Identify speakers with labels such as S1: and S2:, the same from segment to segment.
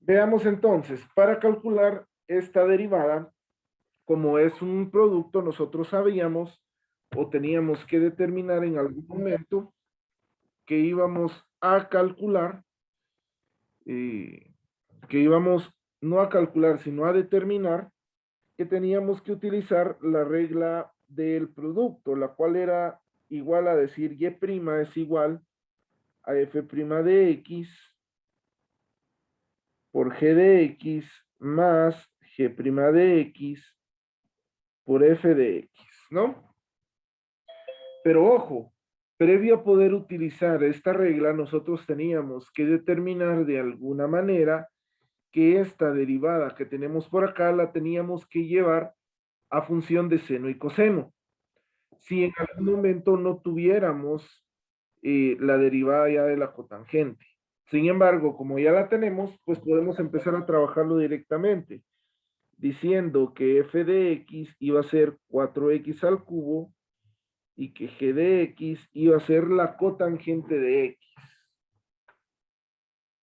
S1: Veamos entonces, para calcular esta derivada, como es un producto, nosotros sabíamos o teníamos que determinar en algún momento que íbamos a calcular, eh, que íbamos no a calcular, sino a determinar que teníamos que utilizar la regla del producto, la cual era igual a decir y' es igual a f' de x por g de x más g' de x por f de x, ¿no? Pero ojo, previo a poder utilizar esta regla, nosotros teníamos que determinar de alguna manera que esta derivada que tenemos por acá la teníamos que llevar a función de seno y coseno. Si en algún momento no tuviéramos la derivada ya de la cotangente. Sin embargo, como ya la tenemos, pues podemos empezar a trabajarlo directamente, diciendo que f de x iba a ser 4x al cubo y que g de x iba a ser la cotangente de x.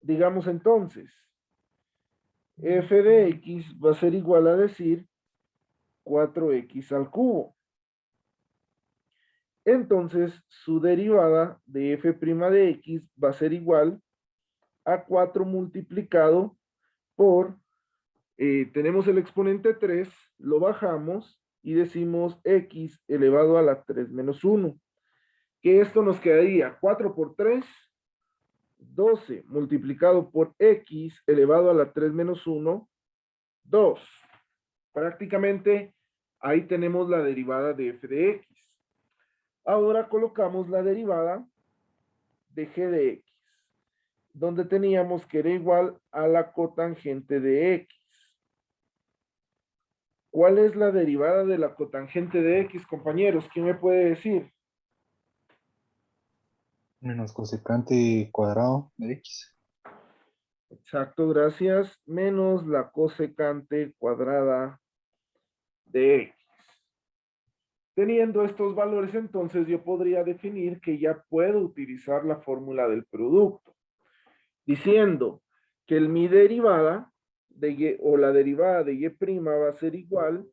S1: Digamos entonces, f de x va a ser igual a decir 4x al cubo. Entonces, su derivada de f' de x va a ser igual a 4 multiplicado por, tenemos el exponente 3, lo bajamos y decimos x elevado a la 3 menos 1, que esto nos quedaría 4 por 3, 12 multiplicado por x elevado a la 3 menos 1, 2. Prácticamente ahí tenemos la derivada de f de x. Ahora colocamos la derivada de g de x, donde teníamos que era igual a la cotangente de x. ¿Cuál es la derivada de la cotangente de x, compañeros? ¿Quién me puede decir?
S2: Menos cosecante cuadrado de x.
S1: Exacto, gracias. Menos la cosecante cuadrada de x. Teniendo estos valores, entonces yo podría definir que ya puedo utilizar la fórmula del producto, diciendo que mi derivada de y, o la derivada de y' va a ser igual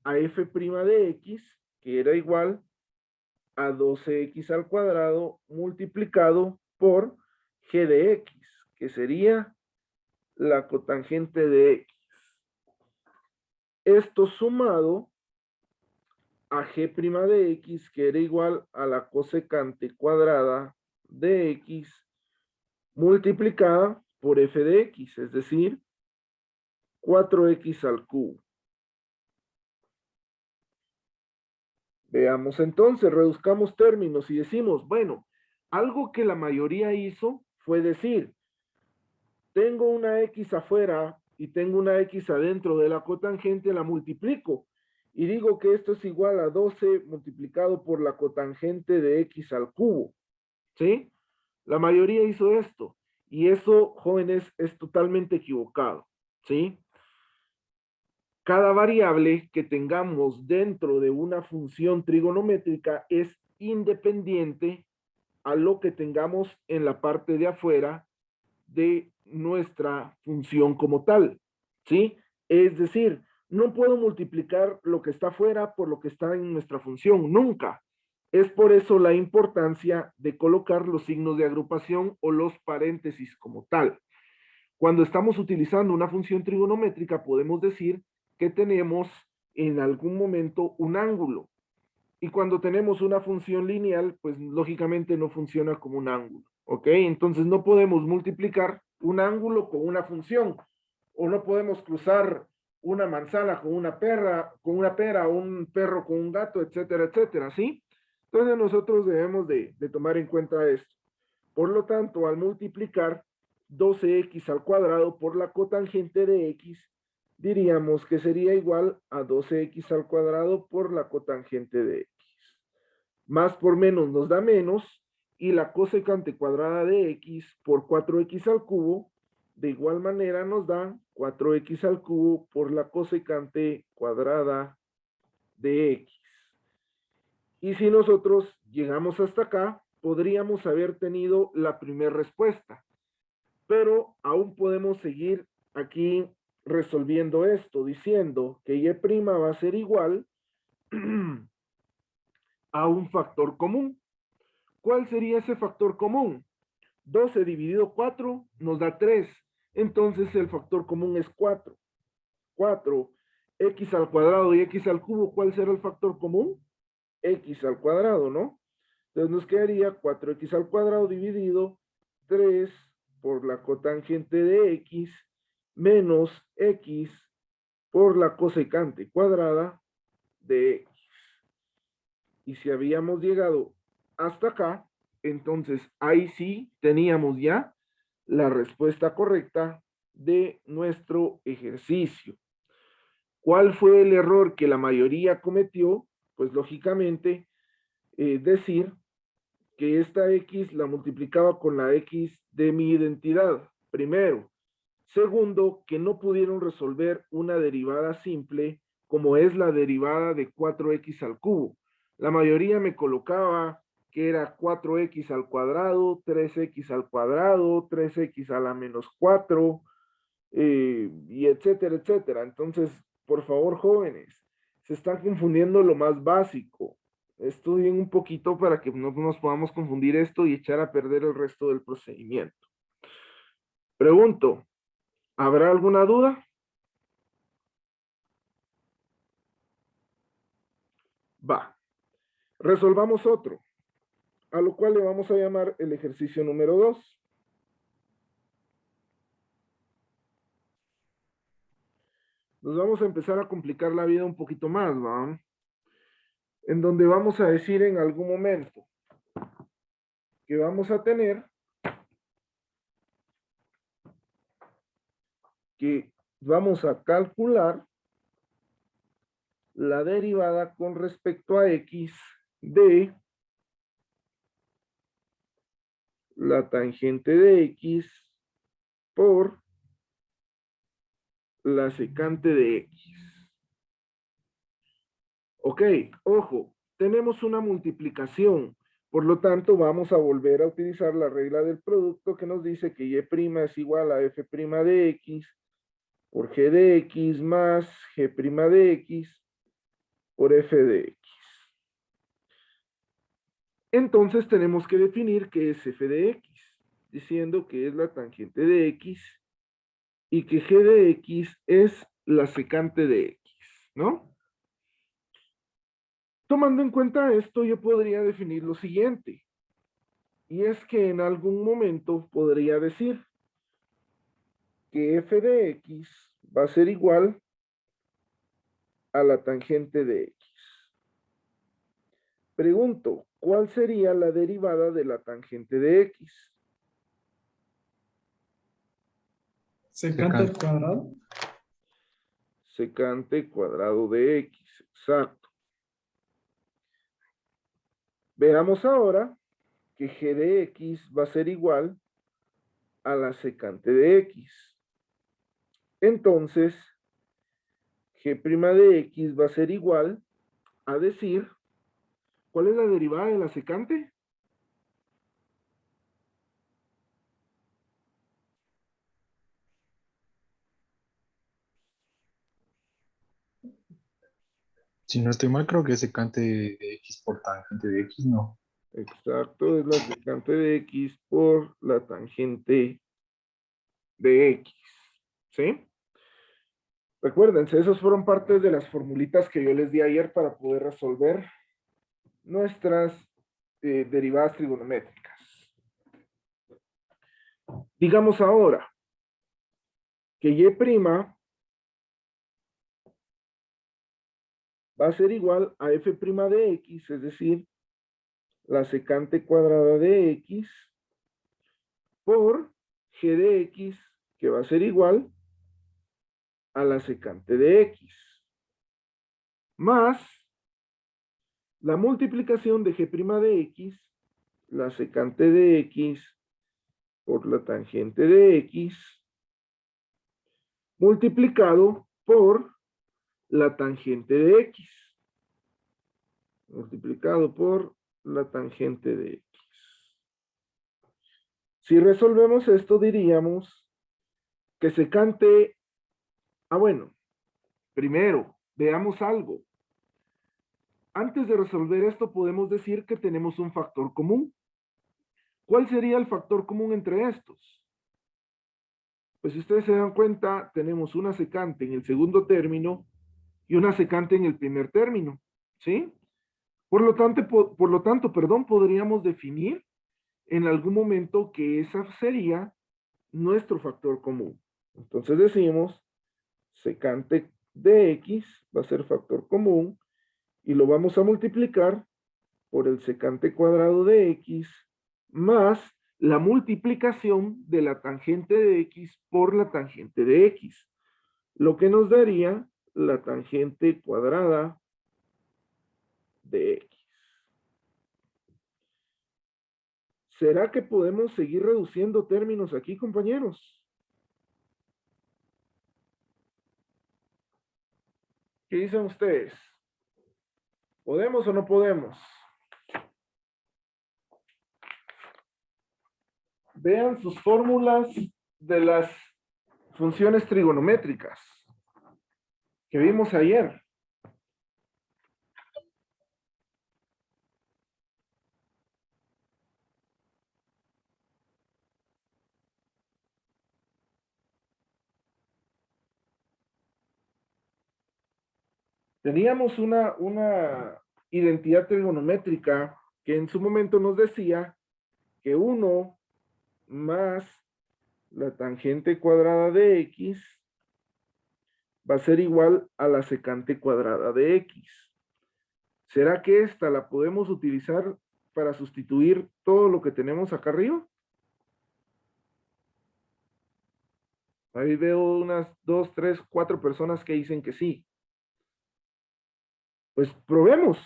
S1: a f' de x, que era igual a 12x al cuadrado multiplicado por g de x, que sería la cotangente de x. Esto sumado a g' de x, que era igual a la cosecante cuadrada de x multiplicada por f de x, es decir, 4x al cubo. Veamos entonces, reduzcamos términos y decimos, bueno, algo que la mayoría hizo fue decir, tengo una x afuera y tengo una x adentro de la cotangente, la multiplico y digo que esto es igual a 12 multiplicado por la cotangente de x al cubo, ¿sí? La mayoría hizo esto y eso, jóvenes, es totalmente equivocado, ¿sí? Cada variable que tengamos dentro de una función trigonométrica es independiente a lo que tengamos en la parte de afuera de nuestra función como tal, ¿sí? Es decir, no puedo multiplicar lo que está afuera por lo que está en nuestra función, nunca. Es por eso la importancia de colocar los signos de agrupación o los paréntesis como tal. Cuando estamos utilizando una función trigonométrica, podemos decir que tenemos en algún momento un ángulo. Y cuando tenemos una función lineal, pues lógicamente no funciona como un ángulo. ¿Ok? Entonces no podemos multiplicar un ángulo con una función. O no podemos cruzar una manzana con una pera, un perro con un gato, etcétera, etcétera, ¿sí? Entonces nosotros debemos de tomar en cuenta esto. Por lo tanto, al multiplicar 12x al cuadrado por la cotangente de x, diríamos que sería igual a 12x al cuadrado por la cotangente de x. Más por menos nos da menos, y la cosecante cuadrada de x por 4x al cubo, de igual manera nos da 4x al cubo por la cosecante cuadrada de x. Y si nosotros llegamos hasta acá, podríamos haber tenido la primera respuesta, pero aún podemos seguir aquí resolviendo esto, diciendo que y' va a ser igual a un factor común. ¿Cuál sería ese factor común? 12 dividido 4 nos da 3. Entonces el factor común es 4. 4, x al cuadrado y x al cubo, ¿cuál será el factor común? X al cuadrado, ¿no? Entonces nos quedaría 4x al cuadrado dividido 3 por la cotangente de x menos x por la cosecante cuadrada de x. Y si habíamos llegado hasta acá, entonces ahí sí teníamos ya la respuesta correcta de nuestro ejercicio. ¿Cuál fue el error que la mayoría cometió? Pues lógicamente decir que esta x la multiplicaba con la x de mi identidad, primero. Segundo, que no pudieron resolver una derivada simple como es la derivada de 4x al cubo. La mayoría me colocaba que era 4x al cuadrado, 3x al cuadrado, 3x a la menos 4, y etcétera, etcétera. Entonces, por favor, jóvenes, se están confundiendo lo más básico. Estudien un poquito para que no nos podamos confundir esto y echar a perder el resto del procedimiento. Pregunto, ¿habrá alguna duda? Va. Resolvamos otro, a lo cual le vamos a llamar el ejercicio número 2. Nos vamos a empezar a complicar la vida un poquito más, ¿va? En donde vamos a decir en algún momento que vamos a tener que vamos a calcular la derivada con respecto a x de la tangente de x por la secante de x. Ok, ojo, tenemos una multiplicación, por lo tanto vamos a volver a utilizar la regla del producto que nos dice que y' es igual a f' de x por g de x más g' de x por f de x. Entonces tenemos que definir qué es f de x, diciendo que es la tangente de x y que g de x es la secante de x, ¿no? Tomando en cuenta esto, yo podría definir lo siguiente, y es que en algún momento podría decir que f de x va a ser igual a la tangente de x. Pregunto, ¿cuál sería la derivada de la tangente de x?
S3: Secante al cuadrado.
S1: Secante cuadrado de x, exacto. Veamos ahora que g de x va a ser igual a la secante de x. Entonces, g' de x va a ser igual a decir, ¿cuál es la derivada de la secante?
S2: Si no estoy mal, creo que es secante de x por tangente de x, ¿no?
S1: Exacto, es la secante de x por la tangente de x, ¿sí? Recuérdense, esos fueron parte de las formulitas que yo les di ayer para poder resolver nuestras derivadas trigonométricas. Digamos ahora que y' va a ser igual a f' de x, es decir, la secante cuadrada de x por g de x, que va a ser igual a la secante de x, más la multiplicación de g' de x, la secante de x por la tangente de x, multiplicado por la tangente de x, multiplicado por la tangente de x. Si resolvemos esto, diríamos que secante, bueno, primero, veamos algo. Antes de resolver esto, podemos decir que tenemos un factor común. ¿Cuál sería el factor común entre estos? Pues si ustedes se dan cuenta, tenemos una secante en el segundo término y una secante en el primer término, ¿sí? Por lo tanto, podríamos definir en algún momento que esa sería nuestro factor común. Entonces decimos, secante de x va a ser factor común y lo vamos a multiplicar por el secante cuadrado de x más la multiplicación de la tangente de x por la tangente de x, lo que nos daría la tangente cuadrada de x. ¿Será que podemos seguir reduciendo términos aquí, compañeros? ¿Qué dicen ustedes? ¿Podemos o no podemos? Vean sus fórmulas de las funciones trigonométricas que vimos ayer. Teníamos una identidad trigonométrica que en su momento nos decía que 1 más la tangente cuadrada de x va a ser igual a la secante cuadrada de x. ¿Será que esta la podemos utilizar para sustituir todo lo que tenemos acá arriba? Ahí veo unas 2, 3, 4 personas que dicen que sí. Pues probemos.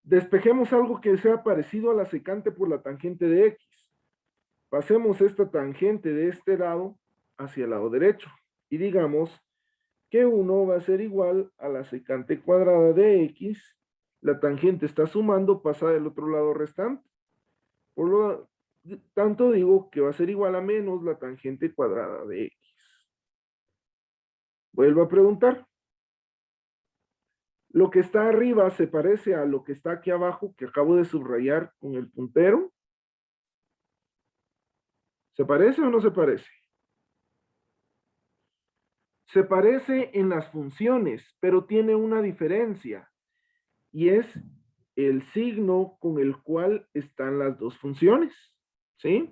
S1: Despejemos algo que sea parecido a la secante por la tangente de x. Pasemos esta tangente de este lado hacia el lado derecho. Y digamos que 1 va a ser igual a la secante cuadrada de x. La tangente está sumando, pasa del otro lado restante. Por lo tanto digo que va a ser igual a menos la tangente cuadrada de x. Vuelvo a preguntar. Lo que está arriba se parece a lo que está aquí abajo, que acabo de subrayar con el puntero. ¿Se parece o no se parece? Se parece en las funciones, pero tiene una diferencia, y es el signo con el cual están las dos funciones, ¿sí?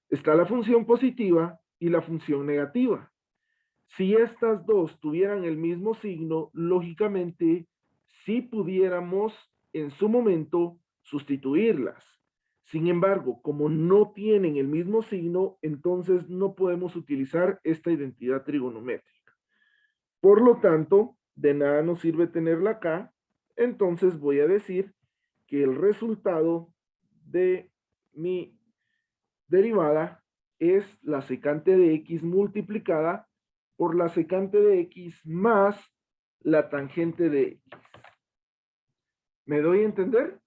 S1: Está la función positiva y la función negativa. Si estas dos tuvieran el mismo signo, lógicamente sí pudiéramos en su momento sustituirlas. Sin embargo, como no tienen el mismo signo, entonces no podemos utilizar esta identidad trigonométrica. Por lo tanto, de nada nos sirve tenerla acá, entonces voy a decir que el resultado de mi derivada es la secante de x multiplicada por la secante de x más la tangente de x. ¿Me doy a entender?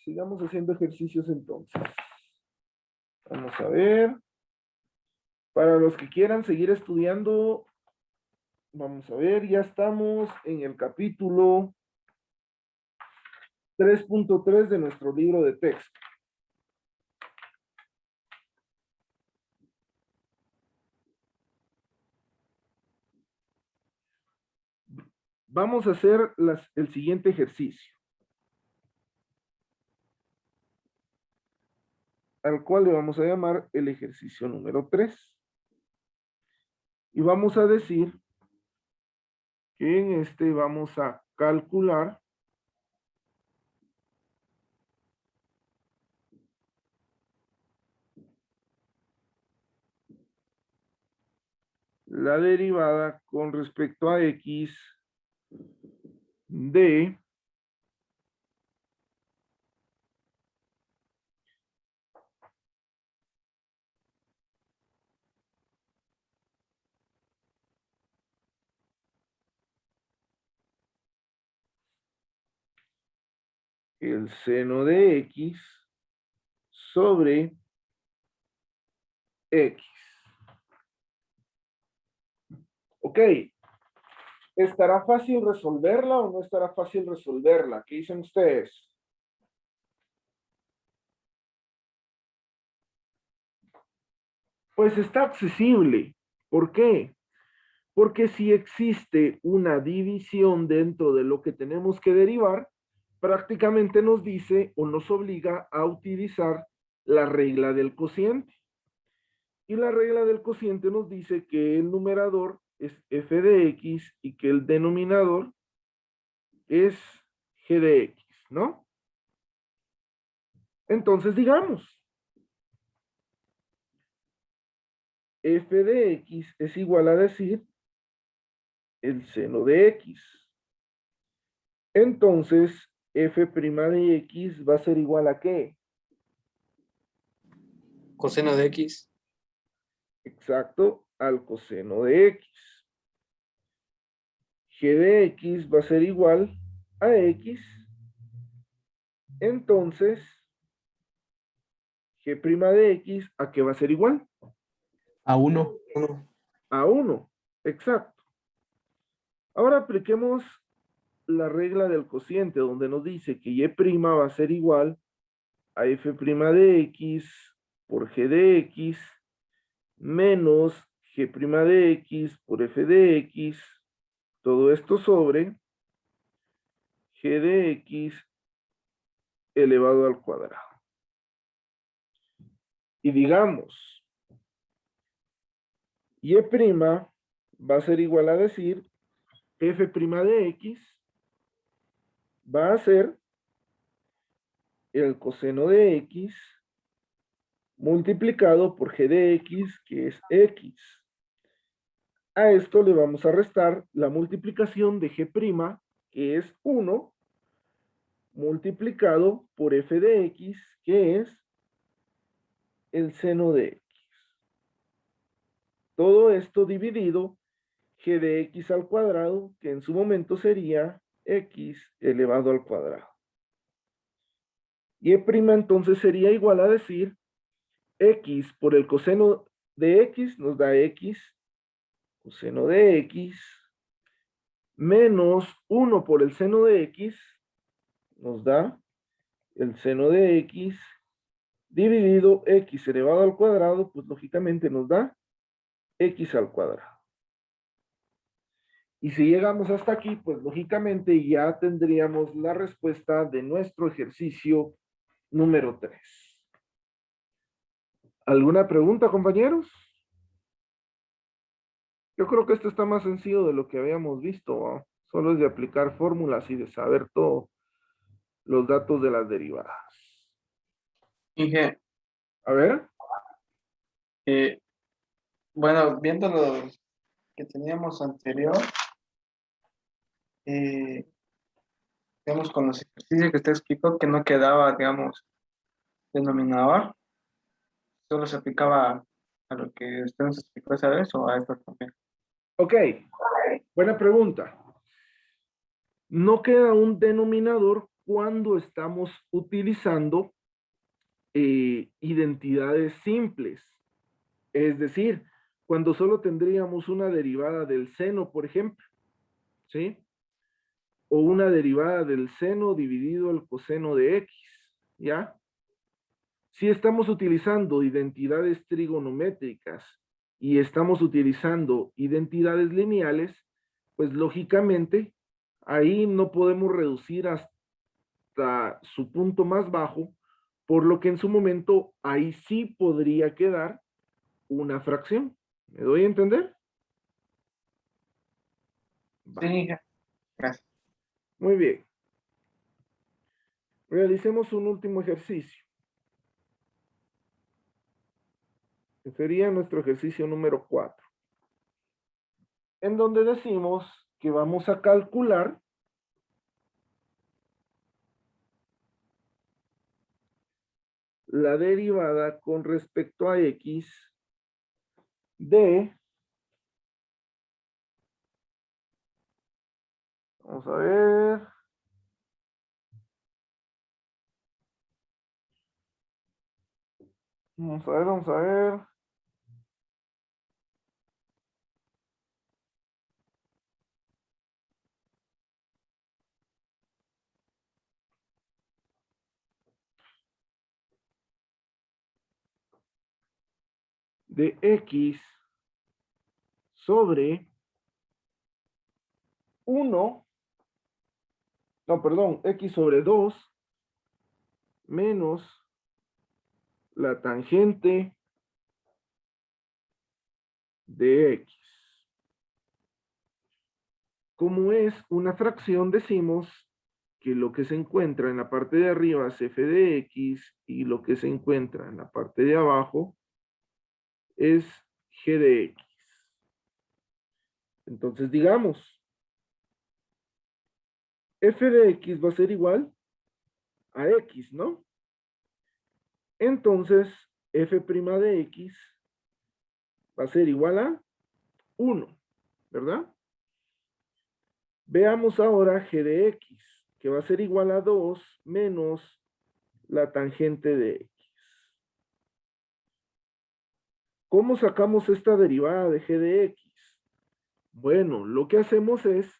S1: Sigamos haciendo ejercicios entonces. Vamos a ver. Para los que quieran seguir estudiando, vamos a ver, ya estamos en el capítulo 3.3 de nuestro libro de texto. Vamos a hacer el siguiente ejercicio, al cual le vamos a llamar el ejercicio número 3. Y vamos a decir que en este vamos a calcular la derivada con respecto a x de el seno de X sobre X. Ok, ¿estará fácil resolverla o no estará fácil resolverla? ¿Qué dicen ustedes? Pues está accesible. ¿Por qué? Porque si existe una división dentro de lo que tenemos que derivar, prácticamente nos dice o nos obliga a utilizar la regla del cociente. Y la regla del cociente nos dice que el numerador es f de x y que el denominador es g de x, ¿no? Entonces digamos, f de x es igual a decir el seno de x. Entonces, f' de x va a ser igual a ¿qué?
S4: Coseno de X.
S1: Exacto, al coseno de x. G de x va a ser igual a x. Entonces, g' de x, ¿a qué va a ser igual?
S2: A 1.
S4: 1.
S1: A 1. Exacto. Ahora apliquemos la regla del cociente, donde nos dice que y' va a ser igual a f' de x por g de x menos g' de x por f de x, todo esto sobre g de x elevado al cuadrado. Y digamos, y' va a ser igual a decir f' de x va a ser el coseno de x multiplicado por g de x, que es x. A esto le vamos a restar la multiplicación de g', que es 1, multiplicado por f de x, que es el seno de x. Todo esto dividido g de x al cuadrado, que en su momento sería x elevado al cuadrado. Y' entonces sería igual a decir x por el coseno de x nos da x, coseno de x, menos 1 por el seno de x nos da el seno de x dividido x elevado al cuadrado, pues lógicamente nos da x al cuadrado. Y si llegamos hasta aquí, pues lógicamente ya tendríamos la respuesta de nuestro ejercicio número 3. ¿Alguna pregunta, compañeros? Yo creo que esto está más sencillo de lo que habíamos visto, ¿no? Solo es de aplicar fórmulas y de saber todos los datos de las derivadas.
S3: Inge,
S1: A ver.
S3: bueno, viendo lo que teníamos anterior, digamos, con los ejercicios que usted explicó, que no quedaba, digamos, denominador, solo se aplicaba a lo que usted nos explicó esa vez o a esto también.
S1: Ok, buena pregunta. No queda un denominador cuando estamos utilizando identidades simples. Es decir, cuando solo tendríamos una derivada del seno, por ejemplo, ¿sí? O una derivada del seno dividido el coseno de x, ¿ya? Si estamos utilizando identidades trigonométricas y estamos utilizando identidades lineales, pues lógicamente ahí no podemos reducir hasta su punto más bajo, por lo que en su momento ahí sí podría quedar una fracción. ¿Me doy a entender?
S3: Sí,
S1: Va.
S3: Inge, gracias.
S1: Muy bien. Realicemos un último ejercicio, que sería nuestro ejercicio número 4, en donde decimos que vamos a calcular la derivada con respecto a x de, vamos a ver, Vamos a ver, vamos a ver. De X sobre 1, no, perdón, X sobre 2 menos la tangente de X. Como es una fracción, decimos que lo que se encuentra en la parte de arriba es f de x y lo que se encuentra en la parte de abajo es g de x. Entonces digamos, f de x va a ser igual a x, ¿no? Entonces f' de x va a ser igual a 1, ¿verdad? Veamos ahora g de x, que va a ser igual a 2 menos la tangente de x. ¿Cómo sacamos esta derivada de g de x? Bueno, lo que hacemos es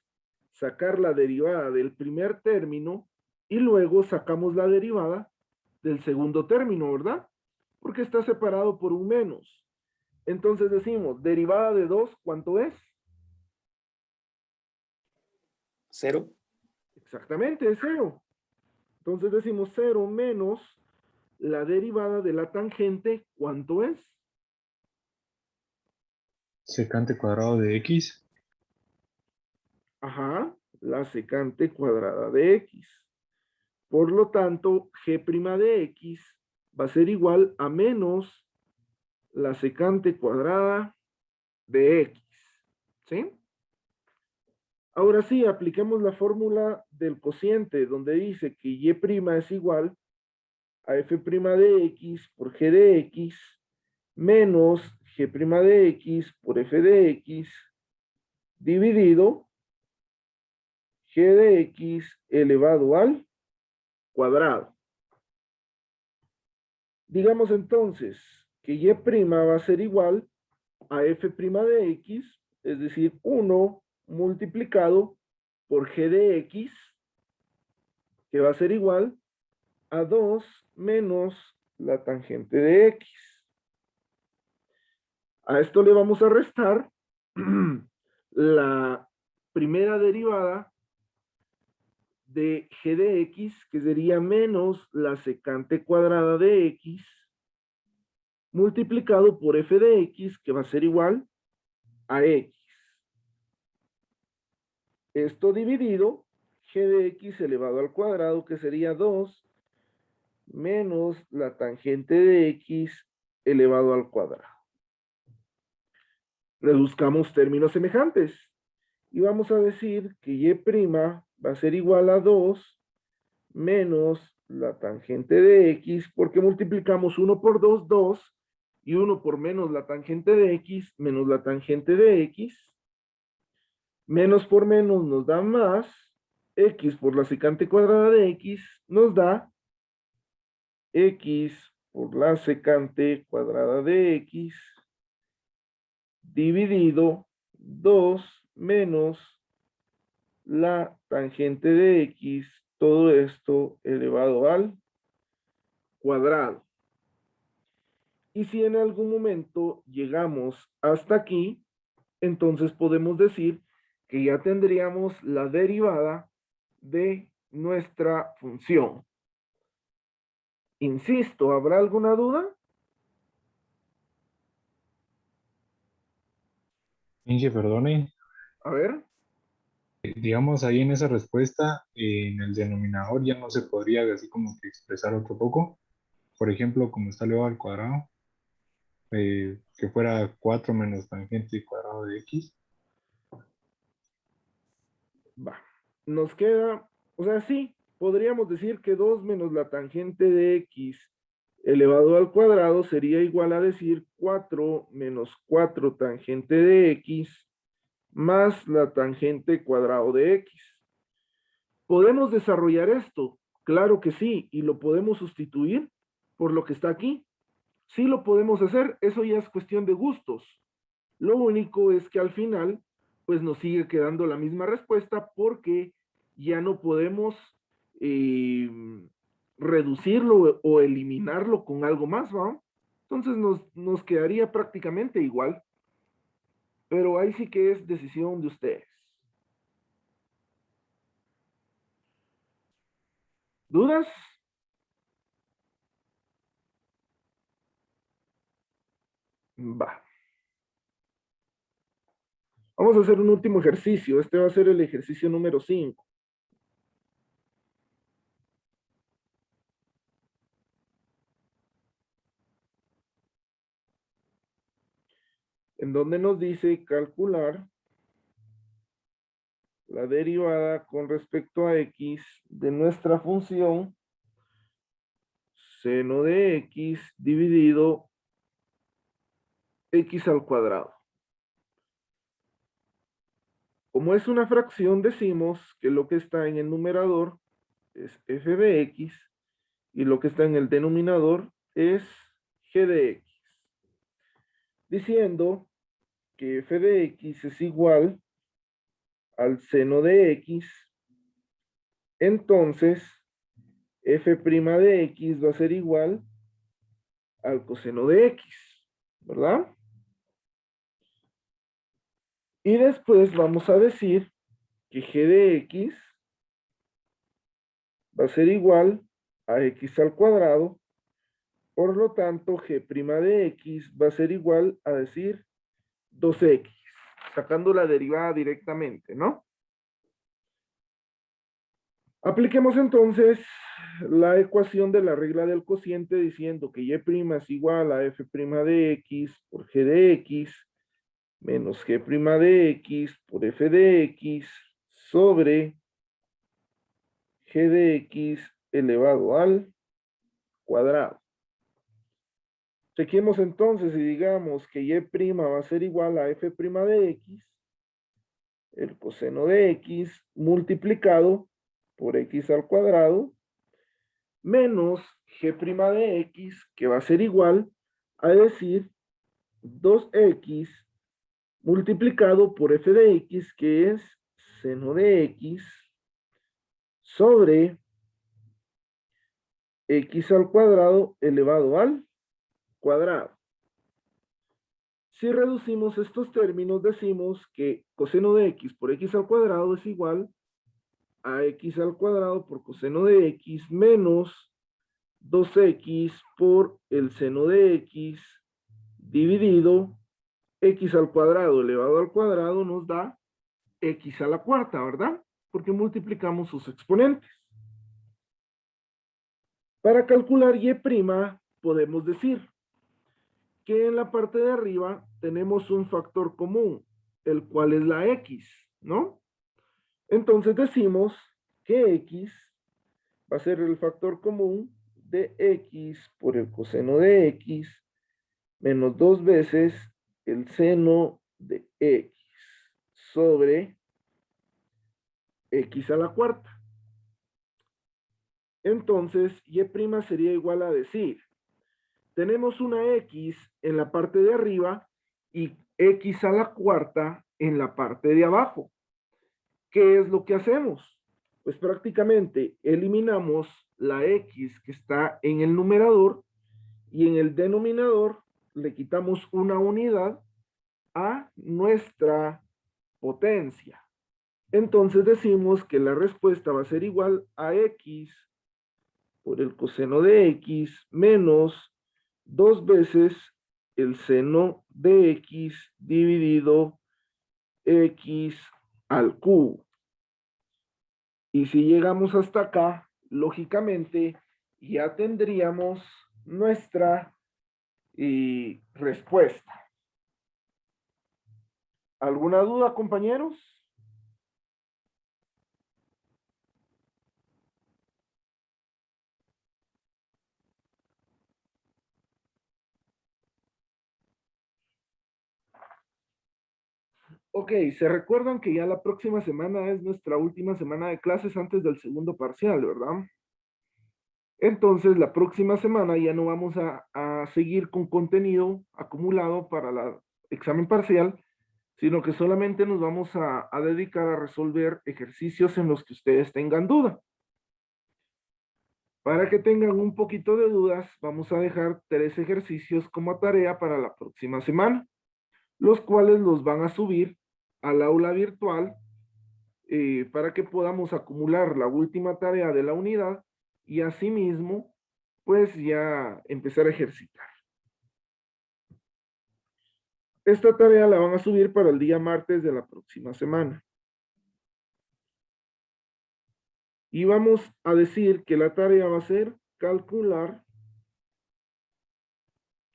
S1: sacar la derivada del primer término y luego sacamos la derivada del segundo término, ¿verdad? Porque está separado por un menos. Entonces decimos, derivada de 2, ¿cuánto es?
S4: 0.
S1: Exactamente, es 0. Entonces decimos 0 menos la derivada de la tangente, ¿cuánto es?
S2: Secante cuadrado de X.
S1: Ajá, la secante cuadrada de X. Por lo tanto, g' de X va a ser igual a menos la secante cuadrada de X. ¿Sí? Ahora sí, apliquemos la fórmula del cociente, donde dice que y' es igual a f' de X por g de X menos g' de X por f de X dividido g de X elevado al cuadrado. Digamos entonces que y' va a ser igual a f' de x, es decir, 1 multiplicado por g de x, que va a ser igual a 2 menos la tangente de x. A esto le vamos a restar la primera derivada de g de x, que sería menos la secante cuadrada de x, multiplicado por f de x, que va a ser igual a x. Esto dividido, g de x elevado al cuadrado, que sería 2, menos la tangente de x elevado al cuadrado. Reduzcamos términos semejantes. Y vamos a decir que y' va a ser igual a 2 menos la tangente de x, porque multiplicamos 1 por 2, 2, y 1 por menos la tangente de x, menos la tangente de x. Menos por menos nos da más, x por la secante cuadrada de x nos da x por la secante cuadrada de x dividido 2 menos la tangente de x, todo esto elevado al cuadrado. Y si en algún momento llegamos hasta aquí, entonces podemos decir que ya tendríamos la derivada de nuestra función. Insisto, ¿habrá alguna duda?
S2: Inge, perdone.
S1: A ver.
S2: Digamos, ahí en esa respuesta, en el denominador ya no se podría así como que expresar otro poco. Por ejemplo, como está elevado al cuadrado, que fuera 4 menos tangente cuadrado de X.
S1: Va. Nos queda, o sea, sí, podríamos decir que 2 menos la tangente de x elevado al cuadrado sería igual a decir 4 menos 4 tangente de x más la tangente cuadrado de x. ¿Podemos desarrollar esto? Claro que sí, y lo podemos sustituir por lo que está aquí. Sí lo podemos hacer, eso ya es cuestión de gustos. Lo único es que al final, pues nos sigue quedando la misma respuesta porque ya no podemos eh, reducirlo o eliminarlo con algo más, ¿va? Entonces nos quedaría prácticamente igual, pero ahí sí que es decisión de ustedes. ¿Dudas? Va. Vamos a hacer un último ejercicio. Este va a ser el ejercicio número 5. En donde nos dice calcular la derivada con respecto a x de nuestra función seno de x dividido x al cuadrado. Como es una fracción, decimos que lo que está en el numerador es f de x y lo que está en el denominador es g de x. Diciendo que f de x es igual al seno de x, entonces f' de x va a ser igual al coseno de x, ¿verdad? Y después vamos a decir que g de x va a ser igual a x al cuadrado, por lo tanto g' de x va a ser igual a decir 2x, sacando la derivada directamente, ¿no? Apliquemos entonces la ecuación de la regla del cociente diciendo que y' es igual a f' de x por g de x menos g' de x por f de x sobre g de x elevado al cuadrado. Chequemos entonces y digamos que y' va a ser igual a f' de x, el coseno de x multiplicado por x al cuadrado, menos g' de x, que va a ser igual a decir 2x multiplicado por f de x, que es seno de x, sobre x al cuadrado elevado al cuadrado. Si reducimos estos términos, decimos que coseno de x por x al cuadrado es igual a x al cuadrado por coseno de x menos 2x por el seno de x dividido x al cuadrado elevado al cuadrado nos da x a la cuarta, ¿verdad? Porque multiplicamos sus exponentes. Para calcular y' podemos decir que en la parte de arriba tenemos un factor común, el cual es la x, ¿no? Entonces decimos que x va a ser el factor común de x por el coseno de x menos 2 veces el seno de x sobre x a la cuarta. Entonces, y' sería igual a decir, tenemos una x en la parte de arriba y x a la cuarta en la parte de abajo. ¿Qué es lo que hacemos? Pues prácticamente eliminamos la x que está en el numerador y en el denominador le quitamos una unidad a nuestra potencia. Entonces decimos que la respuesta va a ser igual a x por el coseno de x menos 2 veces el seno de x dividido x al cubo. Y si llegamos hasta acá, lógicamente ya tendríamos nuestra respuesta. ¿Alguna duda, compañeros? Ok, se recuerdan que ya la próxima semana es nuestra última semana de clases antes del segundo parcial, ¿verdad? Entonces, la próxima semana ya no vamos a seguir con contenido acumulado para el examen parcial, sino que solamente nos vamos a dedicar a resolver ejercicios en los que ustedes tengan duda. Para que tengan un poquito de dudas, vamos a dejar 3 ejercicios como tarea para la próxima semana, los cuales los van a subir al aula virtual para que podamos acumular la última tarea de la unidad y asimismo, pues ya empezar a ejercitar. Esta tarea la van a subir para el día martes de la próxima semana. Y vamos a decir que la tarea va a ser calcular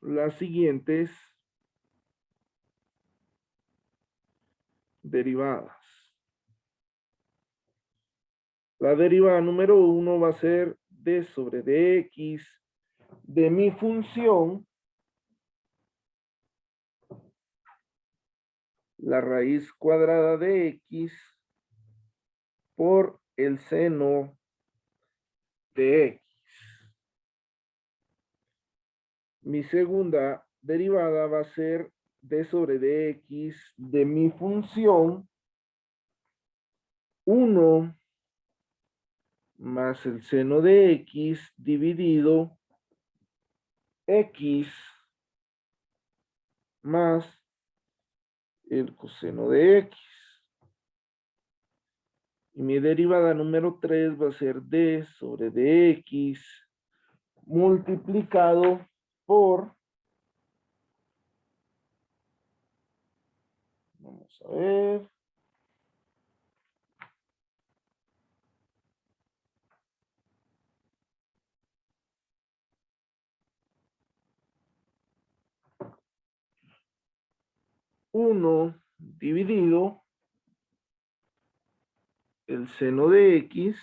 S1: las siguientes derivadas. La derivada número 1 va a ser d sobre dx de mi función, la raíz cuadrada de x por el seno de x. Mi segunda derivada va a ser d sobre dx de mi función 1 más el seno de x dividido x más el coseno de x. Y mi derivada número 3 va a ser d sobre dx multiplicado por, vamos a ver, uno dividido el seno de x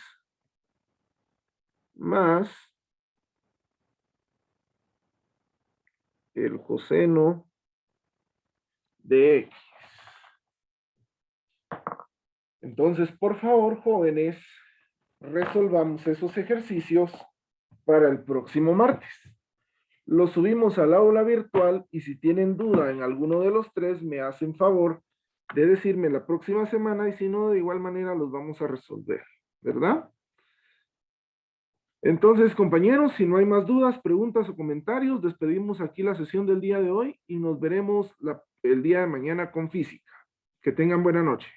S1: más el coseno de x. Entonces, por favor, jóvenes, resolvamos esos ejercicios para el próximo martes. Los subimos al aula virtual y si tienen duda en alguno de los 3, me hacen favor de decirme la próxima semana y si no, de igual manera los vamos a resolver, ¿verdad? Entonces, compañeros, si no hay más dudas, preguntas o comentarios, despedimos aquí la sesión del día de hoy y nos veremos el día de mañana con física. Que tengan buena noche.